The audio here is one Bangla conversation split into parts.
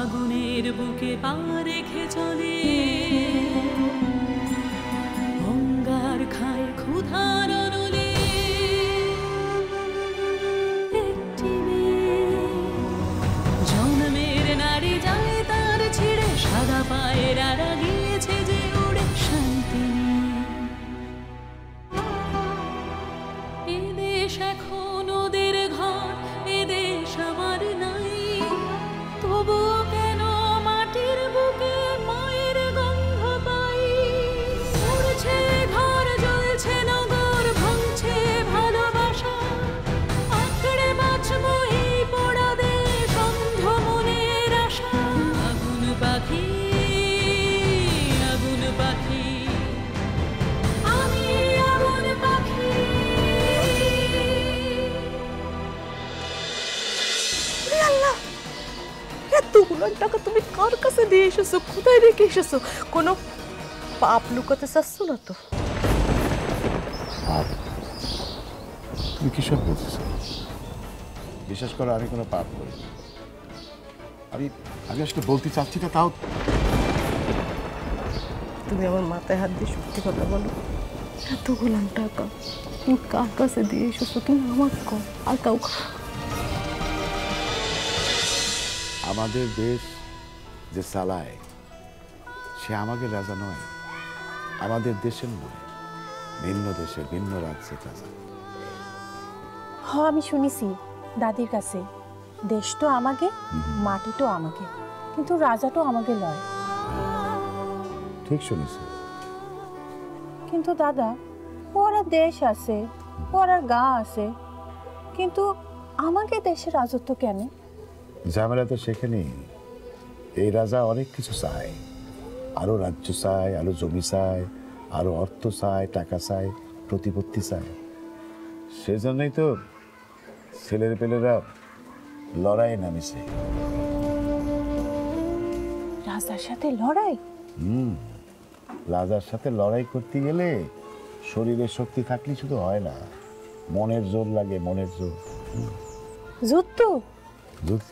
আগুনের বুকে পা রেখে চলে, অঙ্গার খায় ক্ষুধার অনলে। একটি মেয়ে জন্মের নারী যায় তার ছিঁড়ে, সাদা পায়ের আড়া গিয়েছে যে উড়ে শান্তি নেই। এ দেশ এখন ওদের ঘর, এ দেশ আমার নাই, তবুও কেন মাটির বুকে মায়ের গন্ধ পাই। উড়ছে ঘর, জ্বলছে নগর, ভাঙছে ভালোবাসা, আঁকড়ে বাঁচবো এই পোড়া দেশ, অন্ধ মনের আশা। আগুন পাখি, আগুন পাখি, আমি আগুন পাখি। আল্লাহ, এতগুলো টাকা তুমি কার কাছে দিয়ে এসেছো? কোথায় রেখে এসেছো? কোনো পাপ লুকাতে চাচ্ছ না তো? তুমি কি সব বলতেছো? বিশ্বাস করো, আমি কোনো পাপ করি। আমি আসলে বলতে চাচ্ছি না, তাও তুমি আমার মাথায় হাত দিয়ে সত্যি কথা বলো, এতগুলো টাকা তুমি কার কাছে দিয়ে এসেছো? তুমি আমার কম, আর কাউ। আমাদের দেশ যে চালায় সে আমাদের রাজা নয়, আমাদের দেশের নয়, ভিন্ন দেশের ভিন্ন রাজ্যের রাজা। হ্যাঁ, আমি শুনেছি দাদির কাছে, দেশ তো আমাকে, মাটি তো আমাকে, কিন্তু রাজা তো আমাকে লয়। ঠিক শুনেছি। কিন্তু দাদা, ওরা দেশ আছে, ওরা গা আছে, কিন্তু আমাকে দেশের রাজত্ব কেন? ঝামেলা তো সেখানেই। এই রাজা অনেক কিছু চায়, আরো রাজ্য চায়, আরো জমি চায়, আরো অর্থ চায়, টাকা চায়, প্রতিপত্তি চায়। সেজন্যই তো ছেলের পেলেরা লড়াইয়ে নামেছে। রাজার সাথে লড়াই? রাজার সাথে লড়াই করতে গেলে শরীরের শক্তি থাকলে শুধু হয় না, মনের জোর লাগে, মনের জোর। যুদ্ধ? যুদ্ধ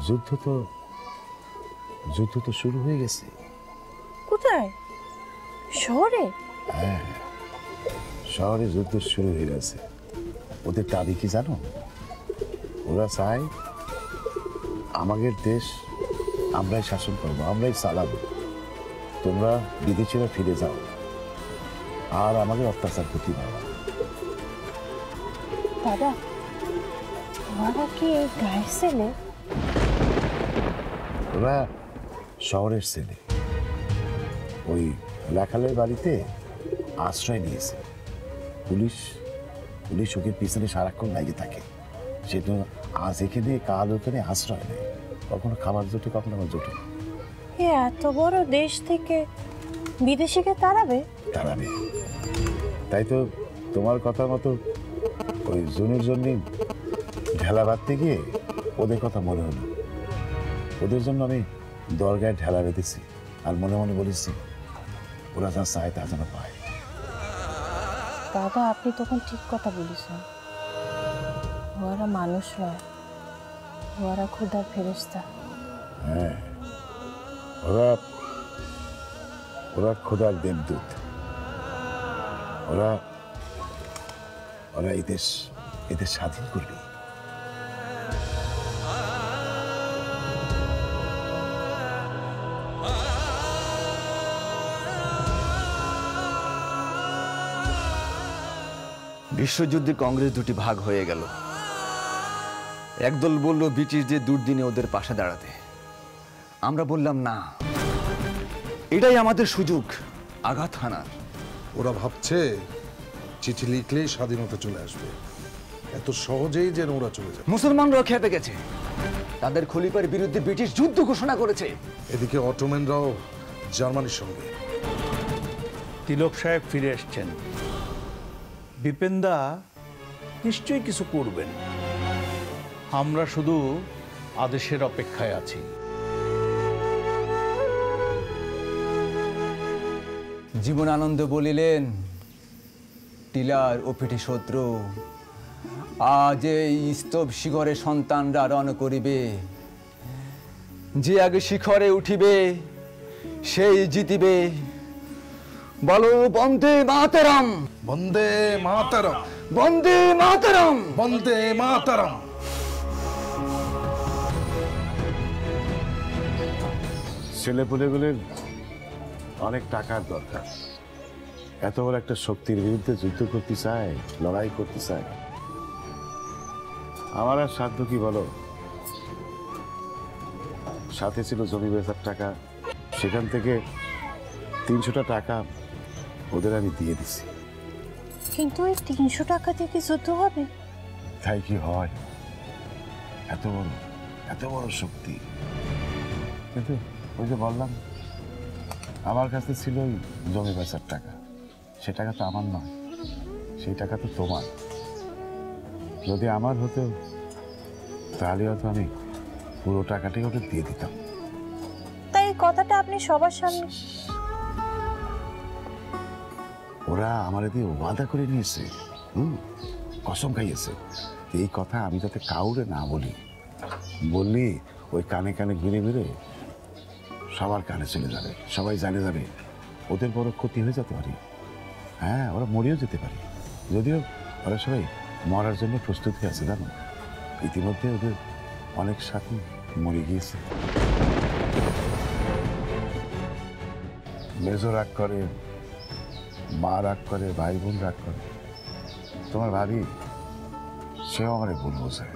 যুদ্ধ তো যুদ্ধ তো শুরু হয়ে গেছে। কোথায়? শহরে? হ্যাঁ, শহরে যুদ্ধ শুরু হয়ে গেছে। ওদের দাবি কি জানো? ওরা চায় আমাদের দেশ আমরাই শাসন করবো, আমরাই চালাবো, তোমরা বিদেশিরা ফিরে যাও আর আমাদের অত্যাচার করতে পারো। দাদা, ওরা কি এই গায়ের ছেলে? ওরা শহরের ছেলে, ওই লেখালের বাড়িতে আশ্রয় নিয়েছে। পুলিশ ওকে পিছনে সারাক্ষণ লাগে থাকে। সে তো আজ এখানে কাল ওখানে আশ্রয় নেয়, কখনো খাবার জোটে, কখনো আমার জোটে। এত বড় দেশ থেকে বিদেশিকে তাড়াবে? তাই তো তোমার কথা মতো ওই জুনের জন্য ঢেলা বাঁধতে গিয়ে ওদের কথা মনে হলো। ওদের জন্য আমি দরগায় ঢেলা বেঁধেছি আর মনে মনে বলেছি ওরা যা চায় তা যেন পায়। দাদা, আপনি তখন ঠিক কথা বলেছেন। ওরা মানুষ নয়, ওরা খোদার ফেরেশতা। হ্যাঁ, ওরা খোদার দেবদূত। ওরা এদের স্বাধীন করবে। বিশ্বযুদ্ধে কংগ্রেস দুটি ভাগ হয়ে গেল। একদল বলল ব্রিটিশদের দুর্দিনে ওদের পাশে দাঁড়াতে, আমরা বললাম না, এটাই আমাদের সুযোগ আঘাত হানার। ওরা ভাবছে চিঠি লিখলেই স্বাধীনতা চলে আসবে, এত সহজেই যেন ওরা চলে যাবে। মুসলমানরাও খেপে গেছে, তাদের খলিফার বিরুদ্ধে ব্রিটিশ যুদ্ধ ঘোষণা করেছে। এদিকে অটোম্যানরাও জার্মানির সঙ্গে। তিলক সাহেব ফিরে এসছেন, বিপেন্দা নিশ্চয়ই কিছু করবেন। আমরা শুধু আদেশের অপেক্ষায় আছি। জীবনানন্দ বলিলেন, টিলার ও পিঠে শত্রু, আজ এই স্তব শিখরে সন্তানরা রণ করিবে, যে আগে শিখরে উঠিবে সেই জিতিবে। বলো বন্দে মাতরম, বন্দে মাতরম, বন্দে মাতরম। বন্দে মাতরম। ছেলেপুলেগুলির অনেক টাকার দরকার। এত বড় একটা শক্তির বিরুদ্ধে যুদ্ধ করতে চায়, লড়াই করতে চায়। আমার আর সাধ্য কি বলো? সাথে ছিল জমি বেচার টাকা, সেখান থেকে 300টা টাকা ওদের আমি দিয়ে দিছি। কিন্তু এই 300 টাকা দিয়ে কি যুদ্ধ হবে? তাই কি হয়? এত বড় শক্তি। কিন্তু ওই যে বললাম, আমার কাছে ছিল ওই জমি বেচার টাকা। সে টাকা তো আমার নয়, সেই টাকা তো তোমার। যদি আমার হতো তাহলে হয়তো আমি পুরো টাকাটাই ওকে দিয়ে দিতাম। তাই এই কথাটা আপনি সবার সামনে? ওরা আমার দিয়ে ওয়াদা করে নিয়েছে, কসম খাইয়েছে, এই কথা আমি যাতে কাউরে না বলি। বললি ওই কানে কানে ঘিরে ঘিরে সবার কানে চলে যাবে, সবাই জানে যাবে, ওদের বড় ক্ষতি হয়ে যেতে পারে। হ্যাঁ, ওরা মরেও যেতে পারে। যদিও ওরা সবাই মরার জন্য প্রস্তুত হয়ে আছে, জানো। ইতিমধ্যে ওদের অনেক সাথী মরে গিয়েছে। মেজো রাগ করে, মা রাগ করে, ভাই বোন রাগ করে। তোমার ভাবি, সেও আমার ভুল বোঝায়।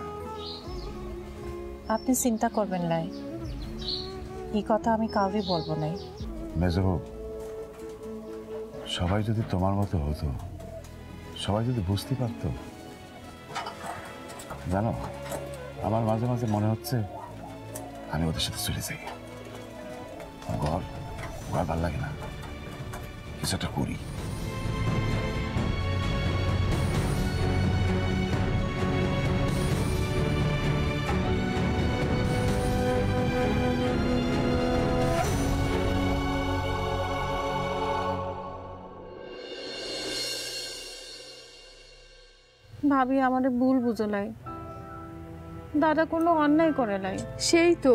আপনি চিন্তা করবেন নাই, এই কথা আমি কাউকে বলবো নাই। মেজো, সবাই যদি তোমার মতো হতো, সবাই যদি বুঝতে পারতো। জানো, আমার মাঝে মাঝে মনে হচ্ছে আমি ওদের সাথে চলে যাই। ঘর ভাল লাগে না, কিছু একটা করি। ভাবি আমাদের ভুল বুঝো নাই, দাদা কোনো অন্যায় করে নাই। সেই তো,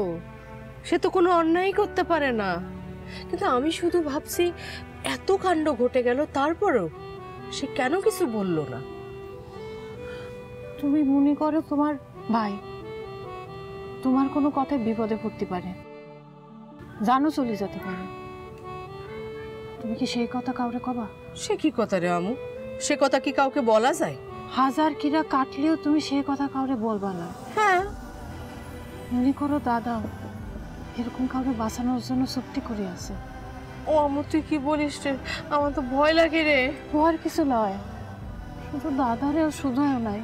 সে তো কোনো অন্যায় করতে পারে না। কিন্তু আমি শুধু ভাবছি, এত কাণ্ড ঘটে গেল, তারপরেও সে কেন কিছু বলল না? তুমি মনে করো তোমার ভাই তোমার কোনো কথায় বিপদে পড়তে পারে, জানো চলে যেতে পারে, তুমি কি সেই কথা কাউরে কবা? সে কি কথা রে আমু? সে কথা কি কাউকে বলা যায়? হাজার কিরা কাটলেও তুমি সেই কথা কাউরে বলবা না। হ্যাঁ, মনে করো দাদা এরকম কাউরে বাঁচানোর জন্য চুক্তি করে আছে। ও আমু তুই কি বলিস রে? আমার তো ভয় লাগে রে। আর কিছু নয়, শুধু দাদারেও শুধুও নাই।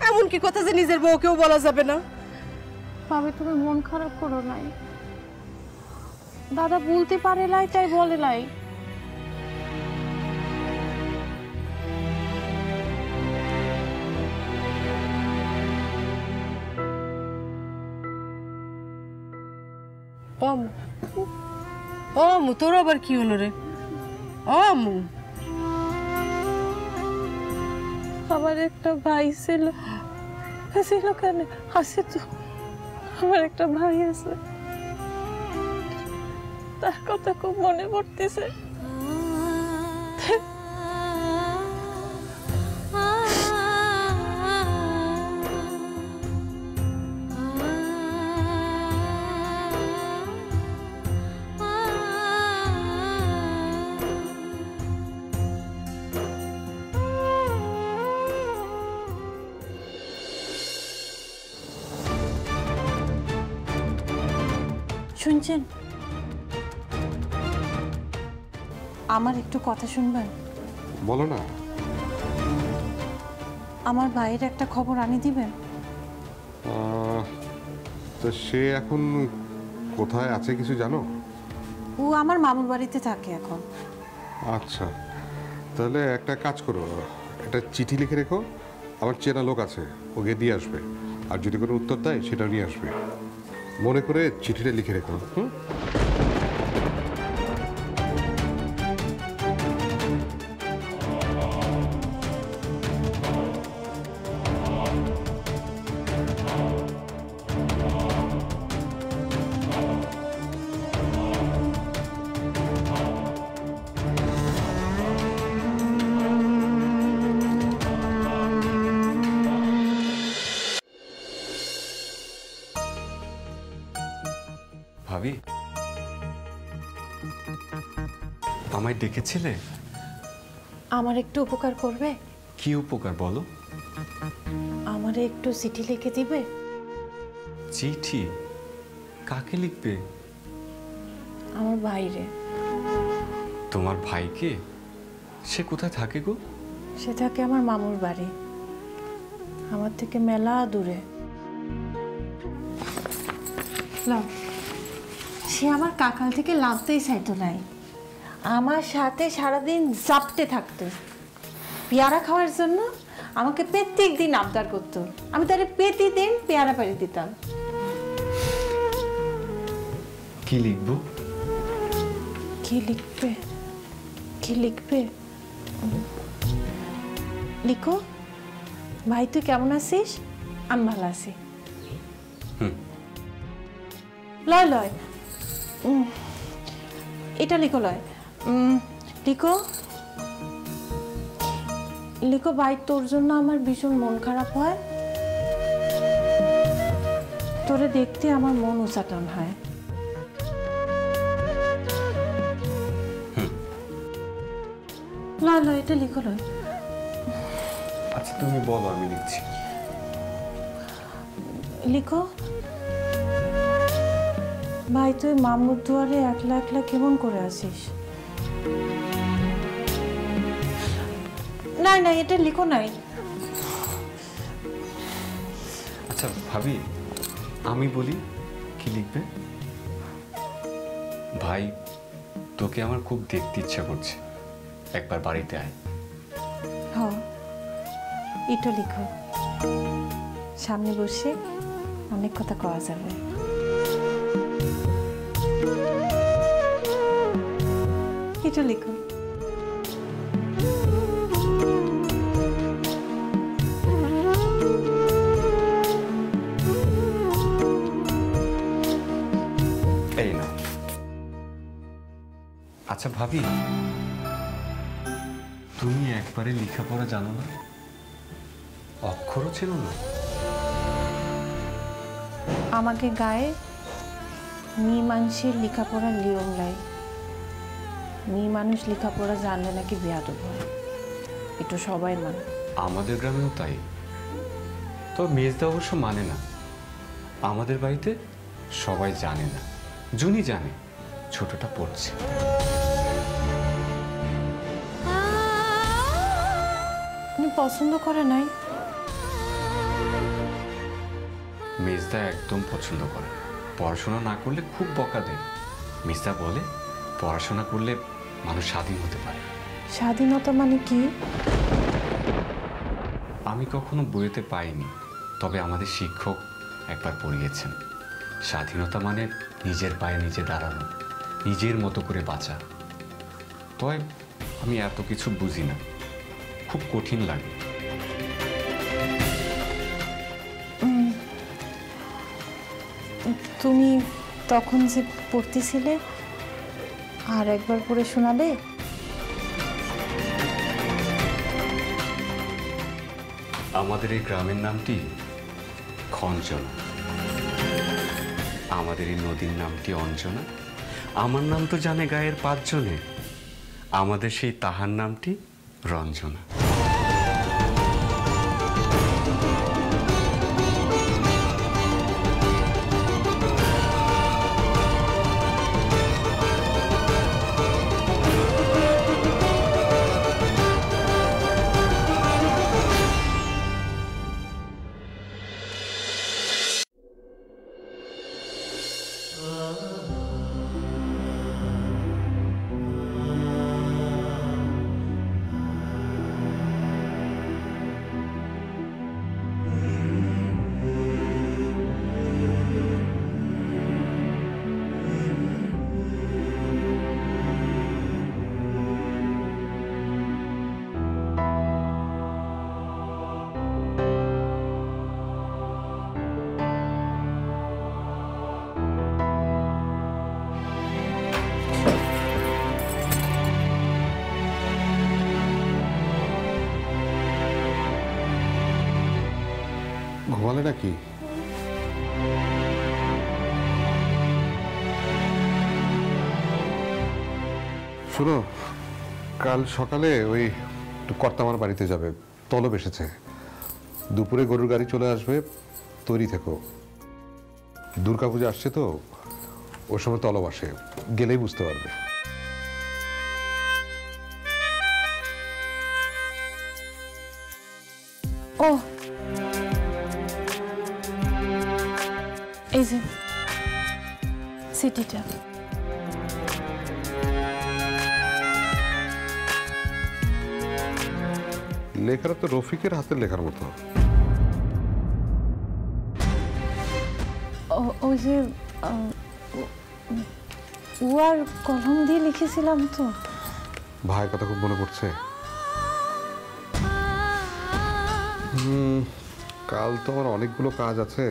এমন কি কথা যে নিজের বউকেও বলা যাবে না? ভাবে তুমি মন খারাপ করো নাই, দাদা বলতে পারে নাই তাই বলে নাই। আমু, আমু তোর আবার কি হলো রে? আমু, আমার একটা ভাই ছিল, ছিল কেন? আছে তো, আমার একটা ভাই আছে, তার কথা খুব মনে পড়তেছে। শুনছেন? আমার একটু কথা শুনবেন? বলো না। আমার ভাইয়ের একটা খবর আনি দিবেন? তো সে এখন কোথায় আছে কিছু জানো? ও আমার মামুর বাড়িতে থাকে এখন। আচ্ছা, তাহলে একটা কাজ করো, একটা চিঠি লিখে রেখো, আমার চেনা লোক আছে, ওকে দিয়ে আসবে। আর যদি কোনো উত্তর দেয় সেটাও নিয়ে আসবে। মনে করে চিঠিটা লিখে রেখো। ভাবি, আমায় ডেকেছিলে? আমার একটু উপকার করবে? কি উপকার বলো? আমার একটু চিঠি লিখে দিবে? চিঠি? কাকে লিখবে? আমার বাইরে। তোমার ভাইকে? সে কোথায় থাকে গো? সে থাকে আমার মামুর বাড়ি, আমার থেকে মেলা দূরে। সে আমার কাকাল থেকে লাভতেই চাইতো নাই, আমার সাথে সারাদিন জাপটে থাকতো। পেয়ারা খাওয়ার জন্য আমাকে প্রত্যেক দিন আবদার করতো, আমি তারে প্রতিদিন পেয়ারা পাড়ি দিতাম। কি লিখবো? কি লিখবে? কি লিখবে? লিখো, ভাই তুই কেমন আছিস? আমি ভালো আছি। লয় লয়, এটা লিখো। লয়, লিখো লিখো, ভাই তোর জন্য আমার ভীষণ মন খারাপ হয়, তোরে দেখতে আমার মন উচাটন হয়। লয় লয়, এটা লিখো। লয়, আচ্ছা তুমি বলো, আমি লিখছি। লিখো, ভাই তুই মামুর দুয়ারে একলা একলা কেমন করে আছিস? নাই নাই, এটা লিখো নাই। আচ্ছা ভাবি, আমি বলি কি লিখবে? ভাই, তোকে আমার খুব দেখতে ইচ্ছা করছে, একবার বাড়িতে আয়। হ্যাঁ, এটা লিখো, সামনে বসে অনেক কথা কওয়া যাবে। এটা লিখো। এই না। আচ্ছা ভাবি, তুমি একবারে লেখাপড়া জানো না? অক্ষরও ছিল না? আমাকে গায়ে মেয়ে মানুষের লেখাপড়ার নিয়ম নাই। মেয়ে মানুষ লেখাপড়া জানলে নাকি বেয়াদব হয়, এটা সবাই মানে। আমাদের গ্রামেও তাই। তো মেজদা অবশ্য মানে না। আমাদের বাড়িতে সবাই জানে না, জুনি জানে ছোটটা পড়ছে। উনি পছন্দ করে নাই? মেজদা একদম পছন্দ করে। পড়াশোনা না করলে খুব বকা দেয়। মেজদা বলে পড়াশোনা করলে মানুষ স্বাধীন হতে পারে। স্বাধীনতা মানে কি? আমি কখনো বইতে পাইনি, তবে আমাদের শিক্ষক একবার পড়িয়েছেন। স্বাধীনতা মানে নিজের পায়ে নিজে দাঁড়ানো, নিজের মতো করে বাঁচা। তবে আমি এত কিছু বুঝি না, খুব কঠিন লাগে। তুমি তখন যে পড়তেছিলে আর একবার পড়ে শোনাবে? আমাদের এই গ্রামের নামটি খঞ্জনা, আমাদের এই নদীর নামটি অঞ্জনা। আমার নাম তো জানে গায়ের 5 জনে, আমাদের সেই তাহার নামটি রঞ্জনা। ঘুমালে নাকি? শোনো, কাল সকালে ওই একটু কর্তামার বাড়িতে যাবে, তলব এসেছে। দুপুরে গরুর গাড়ি চলে আসবে, তৈরি থেকো। দুর্গাপূজা আসছে তো, ওই সময় তলব আসে, গেলেই বুঝতে পারবে। ও এই যে সিটিটা, লেখাটা তো রফিকের হাতের লেখার মতো। ওই যে ও আর কলম দিয়ে লিখেছিলাম তো। ভাইয়ের কথা খুব মনে পড়ছে। কাল তো আমার অনেকগুলো কাজ আছে।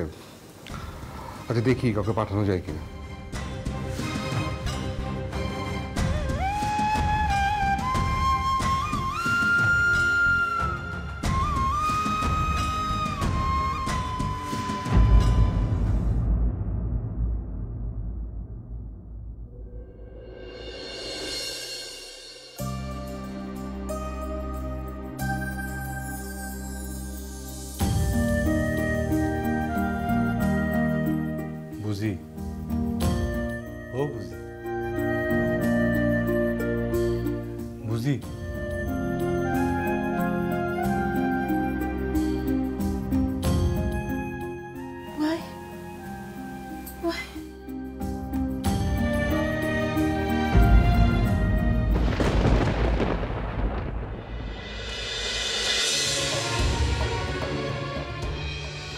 আচ্ছা দেখি কাউকে পাঠানো যায় কিনা। বুঝি, ও বুঝি, বুঝি, ভাই ভাই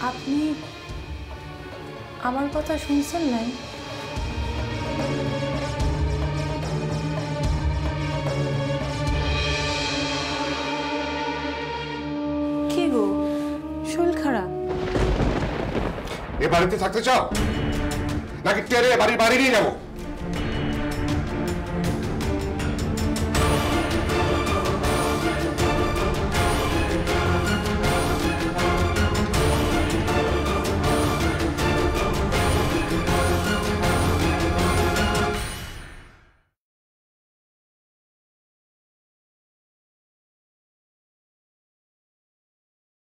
আপনি আমার কথা শুনছেন নাই? কি গো, শরীর খারাপ? এ বাড়িতে থাকতে চাও নাকি টেরে বাড়ি বাড়ি নিয়ে যাবো?